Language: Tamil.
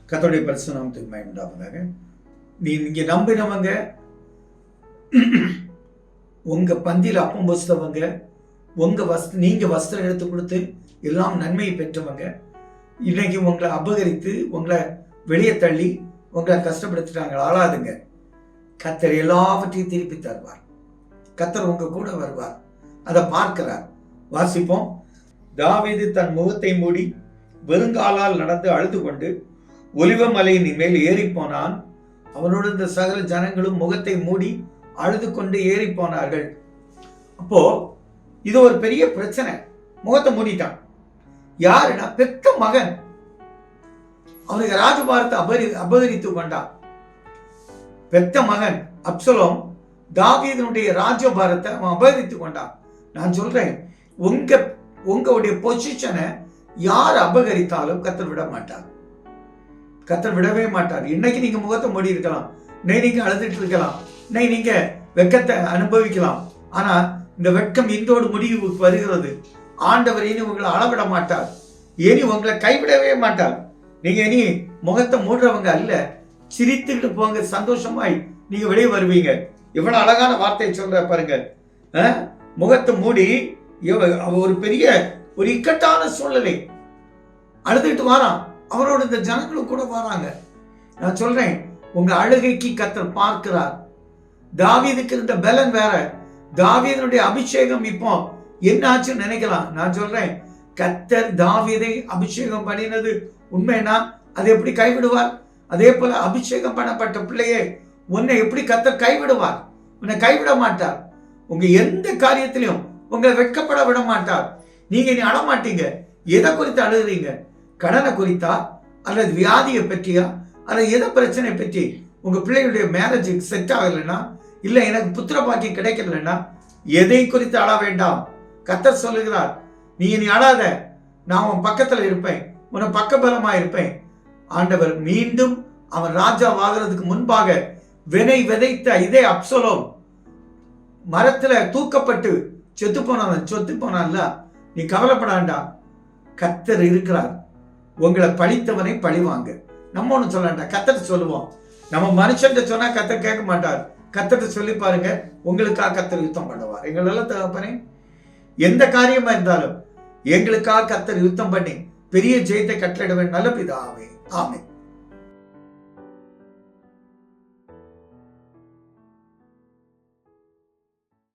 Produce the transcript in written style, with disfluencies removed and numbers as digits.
கர்த்தருடைய பரிசுத்த நாமத்துக்கு மகிமை உண்டாவதாக. நீங்க நம்பினவங்க, உங்க பந்தியில் அப்பம் வசித்தவங்க, நீங்க வஸ்திரம் எடுத்து கொடுத்து எல்லாம் நன்மையை பெற்றவங்க, இன்னைக்கு உங்களை அபகரித்து உங்களை வெளியே தள்ளி உங்களை கஷ்டப்படுத்திட்டாங்க. ஆளாதுங்க. கர்த்தர் எல்லாவற்றையும் திருப்பி தருவார். கர்த்தர் உங்க கூட வருவார். அதை பார்க்கிறார். வாசிப்போம். தாவீது தன் முகத்தை மூடி வெறுங்காலால் நடந்து அழுது கொண்டு ஒலிவ மலையின் மேல் ஏறி போனான். அவனோடு இந்த சகல ஜனங்களும் முகத்தை மூடி அழுது கொண்டு ஏறி போனார்கள். அப்போ இது ஒரு பெரிய பிரச்சனை. முகத்தை மூடிட்டான். யாருன்னா பெத்த மகன். அவனுக்கு ராஜபாரத்தை அபகரித்து கொண்டான். பெத்த மகன் அப்சலோம் தாவீதுனுடைய ராஜபாரத்தை அவன் அபகரித்து கொண்டான். நான் சொல்றேன், உங்களுடைய பொசிஷனை யார் அபகரித்தாலும் கர்த்தர் விட மாட்டார். கர்த்தர் விடவே மாட்டார். இன்னைக்கு நீங்க முகத்தை மூடி இருக்கலாம், நீங்க அழுதுட்டு இருக்கலாம், நீங்க வெட்கத்தை அனுபவிக்கலாம். ஆனா இந்த வெட்கம் இன்றோடு முடிவுக்கு வருகிறது. ஆண்டவர் இனி உங்களை அளவிட மாட்டார். இனி உங்களை கைவிடவே மாட்டார். நீங்க இனி முகத்தை மூடுறவங்க அல்ல. சிரித்துக்கிட்டு போங்க. சந்தோஷமாய் நீங்க வெளியே வருவீங்க. எவ்வளவு அழகான வார்த்தையை சொல்ற பாருங்க. முகத்தை மூடி ஒரு பெரிய ஒரு இக்கட்டான சூழ்நிலை அழுதுட்டு வாரான். அவரோட இந்த ஜனங்களும் கூட வராங்க. நான் சொல்றேன், உங்க அழுகைக்கு கர்த்தர் பார்க்கிறார். தாவீதுக்கு இருந்த பலன் வேற. தாவீதுடைய அபிஷேகம் இப்போ என்ன ஆச்சுன்னு நினைக்கலாம். நான் சொல்றேன், கர்த்தர் தாவீதை அபிஷேகம் பண்ணினது உண்மைனா அதை எப்படி கைவிடுவார்? அதே போல அபிஷேகம் பண்ணப்பட்ட பிள்ளையே உன்னை எப்படி கர்த்தர் கைவிடுவார்? உன்னை கைவிட மாட்டார். உங்க எந்த காரியத்திலையும் உங்களை வெட்கப்பட விட மாட்டார். நீங்க இனி அழமாட்டீங்க. எதை குறித்து அழுகிறீங்க? கடனை குறித்தா, அல்லது வியாதியை பற்றியா, அல்லது எதை பிரச்சனை பற்றி? உங்க பிள்ளைகளுடைய மேரேஜுக்கு செட் ஆகலைன்னா, இல்ல எனக்கு புத்திர பாக்கியம் கிடைக்கலன்னா, எதை குறித்து அழ வேண்டாம். கர்த்தர் சொல்லுகிறார், நீ இனி அழாத, நான் உன் பக்கத்துல இருப்பேன், உன்னை பக்கபலமா இருப்பேன். ஆண்டவர் மீண்டும் அவன் ராஜா ஆகிறதுக்கு முன்பாக விதைத்த இதே அப்சலோம் மரத்துல தூக்கப்பட்டு செத்து போனான்ல, நீ கவலைப்படாண்டா. கர்த்தர் இருக்கிறார். உங்களை பழித்தவனை பழிவாங்க. நம்ம ஒண்ணு சொல்லண்டா, கர்த்தர் சொல்லுவோம். நம்ம மனுஷன் சொன்னா கர்த்தர் கேட்க மாட்டார். கர்த்தர் சொல்லி பாருங்க, உங்களுக்காக கர்த்தர் யுத்தம் பண்ணுவார். எங்களெல்லாம் தகப்பனே, எந்த காரியமா இருந்தாலும் எங்களுக்காக கர்த்தர் யுத்தம் பண்ணி பெரிய ஜெயத்தை கட்டளிட வேண்டும். நல்ல பிதாவே, ஆமென்.